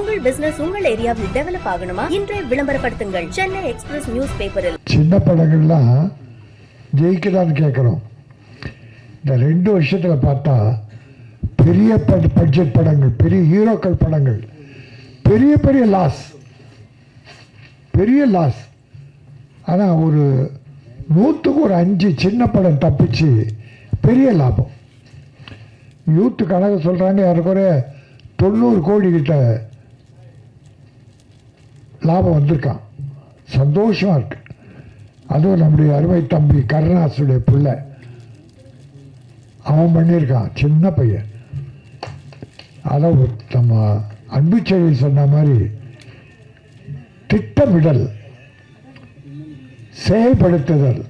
உங்கள் பிசினஸ் உங்கள் ஏரியாவில் டெவலப் ஆகணுமா? இன்றைய விளம்பரப்படுத்துங்கள் சென்னை எக்ஸ்பிரஸ் நியூஸ் பேப்பரில். சின்ன படங்கள்லாம் ஜெயிக்கதான்னு கேட்குறோம். இந்த 2 வருஷத்தில் பார்த்தா பெரிய பட்ஜெட் படங்கள், பெரிய ஹீரோக்கள் படங்கள் பெரிய பெரிய லாஸ். ஆனால் ஒரு 100க்கு ஒரு 5 சின்ன படம் தப்பிச்சு பெரிய லாபம். யூத்து கணக்கு சொல்கிறாங்க, ஏறக்குறைய 90 கோடி கிட்ட லாபம் வந்திருக்கான். சந்தோஷமாக இருக்கு. அதுவும் நம்முடைய அருமை தம்பி கருணாசுடைய பிள்ளை அவன் பண்ணியிருக்கான், சின்ன பையன். அதான் நம்ம அன்புச்செயல் சொன்ன மாதிரி திட்டமிடல், செயல்படுத்துதல்,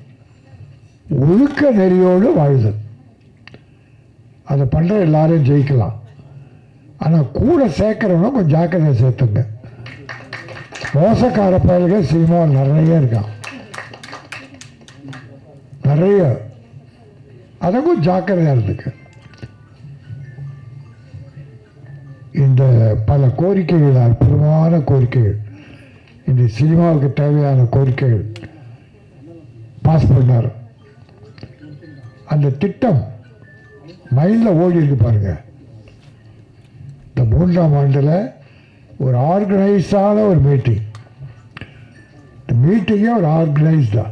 ஒழுக்க நெறியோடு வாழ்தல், அதை பண்ணுற எல்லாரும் ஜெயிக்கலாம். ஆனால் கூட சேர்க்குறவனும் கொஞ்சம் ஜாக்கிரதை சேர்த்துங்க. மோசக்கார பயல்கள் சினிமாவில் நிறைய இருக்கான், நிறைய. அதுக்கும் ஜாக்கிரதையாக இருந்துக்க. இந்த பல கோரிக்கைகள், அற்புதமான கோரிக்கைகள், இந்த சினிமாவுக்கு தேவையான கோரிக்கைகள் பாஸ் பண்ணார். அந்த திட்டம் மைண்டில் ஓடி இருக்கு பாருங்க. இந்த 3ஆம் ஆண்டில் ஒரு ஆர்கனைஸான ஒரு மீட்டிங்கே ஒரு ஆர்கனைஸ்டா.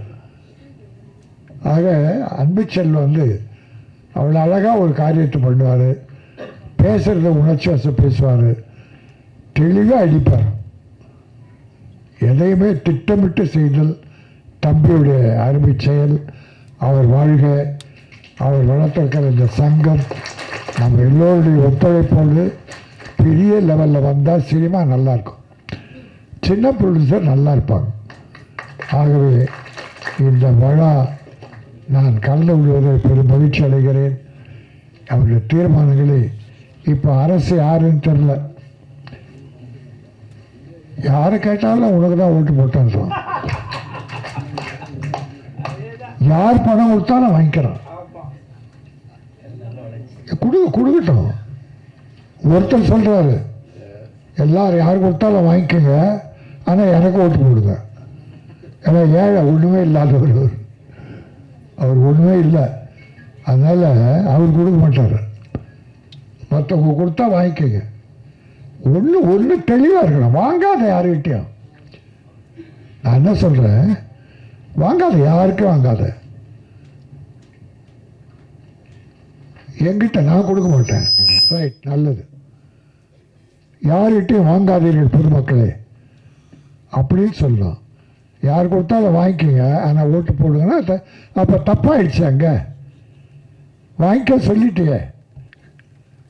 ஆக அன்புச்செல்வன் அவ்வளோ அழகாக ஒரு காரியத்தை பண்ணுவார். பேசுகிறத உணர்ச்சி வசம் பேசுவார், தெளிவாக அடிப்பார். எதையுமே திட்டமிட்டு செய்தல் தம்பியுடைய அருமை செயல். அவர் வாழ்க. அவர் வளர்த்திருக்கிற இந்த சங்கம் நம்ம எல்லோருடைய ஒத்துழைப்போடு பெரிய லெவலில் வந்தால் சினிமா நல்லாயிருக்கும், சின்ன ப்ரொடியூசர் நல்லா இருப்பாங்க. ஆகவே இந்த விழா நான் கலந்து கொள்வதில் பெரும் மகிழ்ச்சி அடைகிறேன். அவருடைய தீர்மானங்களை இப்போ அரசு யாருன்னு தெரில, யாரை கேட்டாலும் உனக்கு தான் ஓட்டு போட்டான்னு சொல்லுவாங்க. யார் பணம் கொடுத்தாலும் வாங்கிக்கிறான். கொடுக்கட்டும். ஒருத்தர் சொல்கிறாரு, எல்லாரும் யார் கொடுத்தாலும் வாங்கிக்கோங்க, ஆனால் எனக்கு ஓட்டு போடுங்க. ஏன்னா ஏழை ஒன்றுமே இல்லாதவர், அவர் ஒன்றுமே இல்லை, அதனால் அவர் கொடுக்க மாட்டார். மற்றவங்க கொடுத்தா வாங்கிக்கோங்க. ஒன்று தெளிவாக இருக்கணும். வாங்காத யாருக்கிட்டையும். நான் என்ன சொல்கிறேன், வாங்காத, யாருக்கும் வாங்காத. என்கிட்ட நான் கொடுக்க மாட்டேன், ரைட், நல்லது. யார்கிட்டையும் வாங்காதீர்கள் பொதுமக்களே அப்படின்னு சொல்லலாம். யார் கொடுத்தாலும் வாங்கிக்கோங்க, ஆனால் ஓட்டு போடுங்கன்னா அப்போ தப்பாயிடுச்சு. அங்கே வாங்கிக்க சொல்லிட்டியே.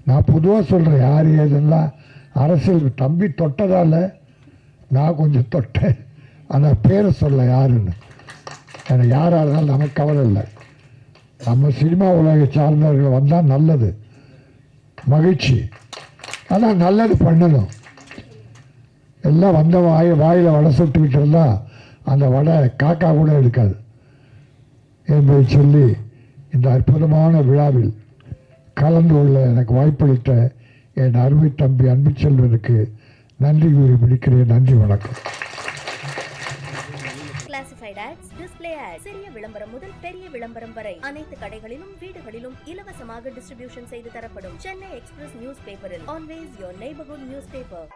நான் பொதுவாக சொல்கிறேன், யார் ஏதெல்லாம் அரசியல் தம்பி தொட்டதால் நான் கொஞ்சம் தொட்டேன், ஆனால் பேரை சொல்ல யாருன்னு. எனக்கு யாராக இருந்தாலும் நமக்கு கவலை இல்லை. நம்ம சினிமா உலகை சார்ந்தவர்கள் வந்தால் நல்லது, மகிழ்ச்சி. ஆனால் நல்லது பண்ணணும். எல்லாம் வந்த வாயில் வடை சுட்டுக்கிட்டு இருந்தால் அந்த வடை காக்கா கூட எடுக்காது என்பதை சொல்லி இந்த அற்புதமான விழாவில் கலந்து கொள்ள எனக்கு வாய்ப்பளித்த என் அருமை தம்பி அன்புச்செல்வனுக்கு நன்றி கூறி முடிக்கிறேன். நன்றி, வணக்கம். கிளாசிஃபைட் ஆட்ஸ், டிஸ்ப்ளே ஆட்ஸ், சிறிய விளம்பரம் முதல் பெரிய விளம்பரம் வரை அனைத்து கடைகளிலும் வீடுகளிலும் இலவசமாக டிஸ்ட்ரிபியூஷன் செய்து தரப்படும் சென்னை எக்ஸ்பிரஸ் நியூஸ் பேப்பரில். Always your neighbourhood news paper.